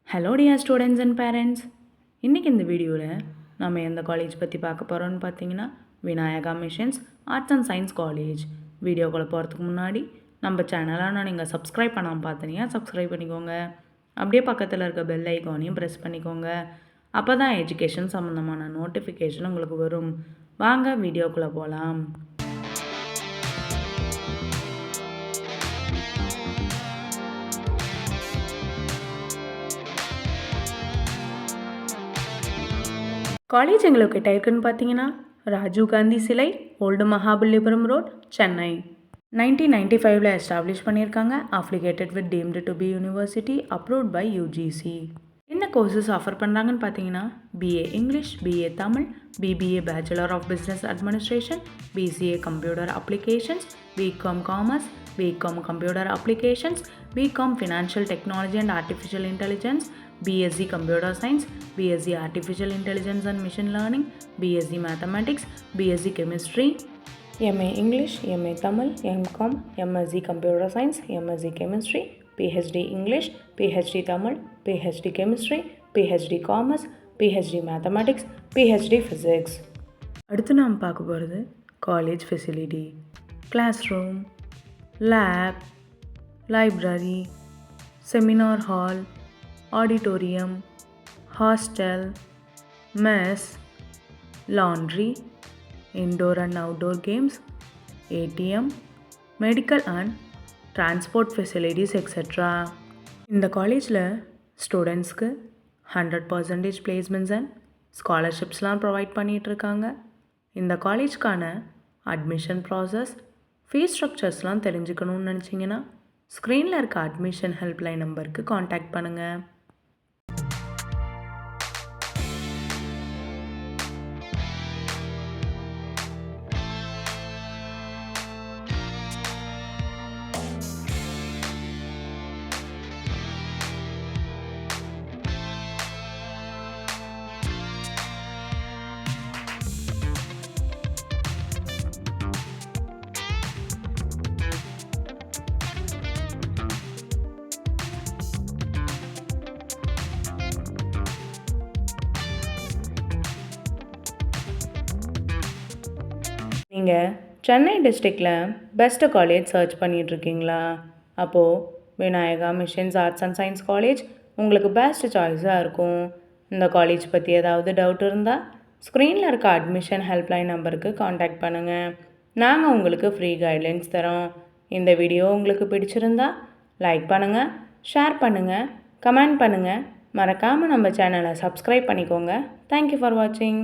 Hello dear students and parents. இன்றைக்கி இந்த வீடியோவில் நம்ம எந்த காலேஜ் பற்றி பார்க்க போகிறோன்னு பார்த்தீங்கன்னா Vinayaka missions arts and science college. வீடியோக்குள்ளே போகிறதுக்கு முன்னாடி நம்ம சேனலை நீங்கள் சப்ஸ்கிரைப் பண்ணாமல் பார்த்தீங்கன்னா சப்ஸ்கிரைப் பண்ணிக்கோங்க. அப்படியே பக்கத்தில் இருக்க பெல் ஐக்கானையும் ப்ரெஸ் பண்ணிக்கோங்க. அப்போ தான் எஜுகேஷன் சம்மந்தமான நோட்டிஃபிகேஷன் உங்களுக்கு வரும். வாங்க வீடியோக்குள்ளே போகலாம். காலேஜ் எங்கே லொக்கேட் ஆயிருக்குன்னு பார்த்தீங்கன்னா ராஜீவ் காந்தி சிலை, old Mahabalipuram road, Chennai. 1995 establish பண்ணியிருக்காங்க. Affiliated with deemed to be university, approved by UGC. என்ன கோர்சஸ் ஆஃபர் பண்ணுறாங்கன்னு பார்த்தீங்கன்னா BA English, BA Tamil, BBA bachelor of business administration, BCA computer applications, BCom commerce, BCom computer applications, BCom financial technology and artificial intelligence, BSc Computer Science, BSc Artificial Intelligence and Machine Learning, BSc Mathematics, BSc Chemistry, MA English, MA Tamil, MCom, MSc Computer Science, MSc Chemistry, PhD English, PhD Tamil, PhD Chemistry, PhD Commerce, PhD Mathematics, PhD Physics. அடுத்து நாம் பார்க்க போகிறது college facility, class room, lab, library, seminar hall, auditorium, hostel, mess, laundry, indoor and outdoor games, ATM, medical and transport facilities, etc. இந்த காலேஜில் ஸ்டூடெண்ட்ஸ்க்கு 100% placements and ஸ்காலர்ஷிப்ஸ்லாம் provide பண்ணிகிட்ருக்காங்க. இந்த காலேஜ்க்கான admission process, fees ஸ்ட்ரக்சர்ஸ்லாம் தெரிஞ்சுக்கணுன்னு நினச்சிங்கன்னா ஸ்க்ரீனில் இருக்க அட்மிஷன் ஹெல்ப்லைன் நம்பருக்கு காண்டாக்ட் பண்ணுங்கள். நீங்கள் சென்னை டிஸ்ட்ரிக்டில் பெஸ்ட்டு காலேஜ் சர்ச் பண்ணிகிட்ருக்கீங்களா? அப்போது Vinayaka missions arts and science college உங்களுக்கு பெஸ்ட் சாய்ஸாக இருக்கும். இந்த காலேஜ் பற்றி ஏதாவது டவுட் இருந்தால் ஸ்க்ரீனில் இருக்க அட்மிஷன் ஹெல்ப்லைன் நம்பருக்கு காண்டாக்ட் பண்ணுங்கள். நாங்கள் உங்களுக்கு ஃப்ரீ கைட்லைன்ஸ் தரோம். இந்த வீடியோ உங்களுக்கு பிடிச்சிருந்தா லைக் பண்ணுங்கள், ஷேர் பண்ணுங்கள், கமெண்ட் பண்ணுங்கள். மறக்காமல் நம்ம சேனலை சப்ஸ்கிரைப் பண்ணிக்கோங்க. தேங்க்யூ ஃபார் வாட்சிங்.